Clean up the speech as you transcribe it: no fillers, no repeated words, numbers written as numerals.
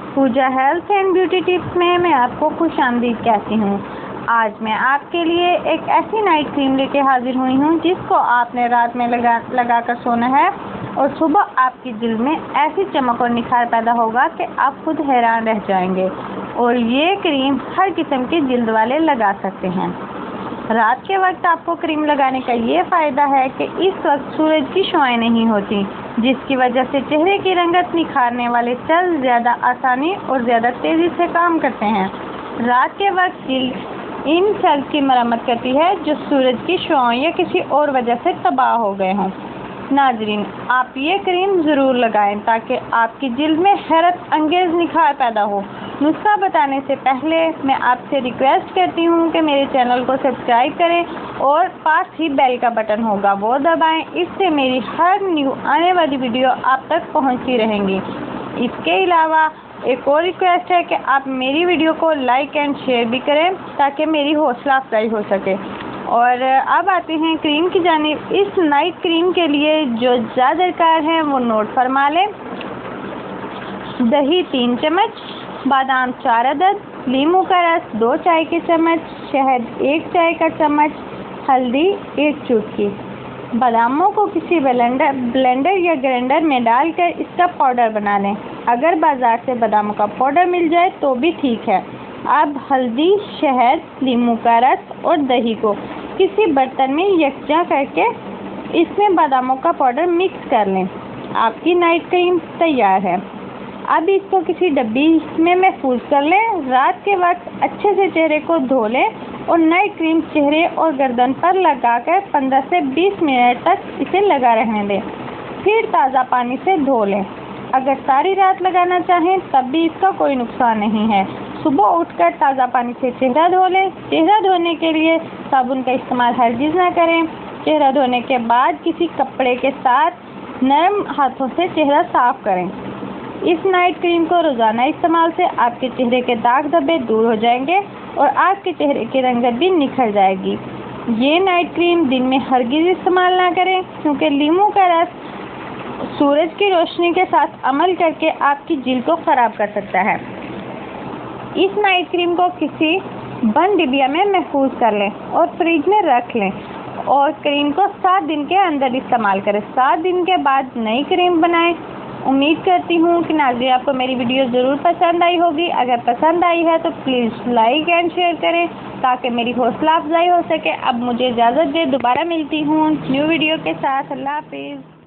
Puja health and beauty tips में मैं आपको खुशामदीद कहती हूँ। आज मैं आपके लिए एक ऐसी नाइट क्रीम लेके हाजिर हुई हूँ जिसको आपने रात में लगा कर सोना है और सुबह आपकी जिल्द में ऐसी चमक और निखार पैदा होगा कि आप खुद हैरान रह जाएंगे। और ये क्रीम हर किस्म की जिल्द वाले लगा सकते हैं। रात के वक्त आपको क्रीम लगाने का ये फ़ायदा है कि इस वक्त सूरज की शुआएं नहीं होती, जिसकी वजह से चेहरे की रंगत निखारने वाले सेल ज़्यादा आसानी और ज़्यादा तेज़ी से काम करते हैं। रात के वक्त जिल्द इन सेल्स की मरम्मत करती है जो सूरज की शुआओं या किसी और वजह से तबाह हो गए हों। नाजरीन, आप ये क्रीम ज़रूर लगाएं ताकि आपकी जिल्द में हैरत अंगेज़ निखार पैदा हो। नुस्खा बताने से पहले मैं आपसे रिक्वेस्ट करती हूँ कि मेरे चैनल को सब्सक्राइब करें और पास ही बेल का बटन होगा वो दबाएं। इससे मेरी हर न्यू आने वाली वीडियो आप तक पहुँचती रहेंगी। इसके अलावा एक और रिक्वेस्ट है कि आप मेरी वीडियो को लाइक एंड शेयर भी करें ताकि मेरी हौसला अफजाई हो सके। और अब आते हैं क्रीम की जानिब। इस नाइट क्रीम के लिए जो ज़्यादा दरकार है वो नोट फरमा लें। दही 3 चम्मच, बादाम 4 अदद, नींबू का रस 2 चाय के चम्मच, शहद 1 चाय का चम्मच, हल्दी 1 चुटकी। बादामों को किसी ब्लेंडर या ग्राइंडर में डालकर इसका पाउडर बना लें। अगर बाज़ार से बादामों का पाउडर मिल जाए तो भी ठीक है। अब हल्दी, शहद, नींबू का रस और दही को किसी बर्तन में यकजा करके इसमें बादामों का पाउडर मिक्स कर लें। आपकी नाइट क्रीम तैयार है। अब इसको किसी डब्बी में महफूज कर लें। रात के वक्त अच्छे से चेहरे को धो लें और नाइट क्रीम चेहरे और गर्दन पर लगाकर 15 से 20 मिनट तक इसे लगा रहने दें। फिर ताज़ा पानी से धो लें। अगर सारी रात लगाना चाहें तब भी इसका कोई नुकसान नहीं है। सुबह उठकर ताज़ा पानी से चेहरा धो लें। चेहरा धोने के लिए साबुन का इस्तेमाल हरगिज़ ना करें। चेहरा धोने के बाद किसी कपड़े के साथ नरम हाथों से चेहरा साफ करें। इस नाइट क्रीम को रोज़ाना इस्तेमाल से आपके चेहरे के दाग धब्बे दूर हो जाएंगे और आपके चेहरे की रंगत भी निखर जाएगी। ये नाइट क्रीम दिन में हरगिज़ इस्तेमाल ना करें क्योंकि नींबू का रस सूरज की रोशनी के साथ अमल करके आपकी जिल्द को ख़राब कर सकता है। इस नाइट क्रीम को किसी बंद डिबिया में महफूज कर लें और फ्रिज में रख लें और क्रीम को 7 दिन के अंदर इस्तेमाल करें। 7 दिन के बाद नई क्रीम बनाएं। उम्मीद करती हूँ कि नाज़रीन आपको मेरी वीडियो ज़रूर पसंद आई होगी। अगर पसंद आई है तो प्लीज़ लाइक एंड शेयर करें ताकि मेरी हौसला अफजाई हो सके। अब मुझे इजाज़त दें, दोबारा मिलती हूँ न्यू वीडियो के साथ। अल्लाह हाफिज़।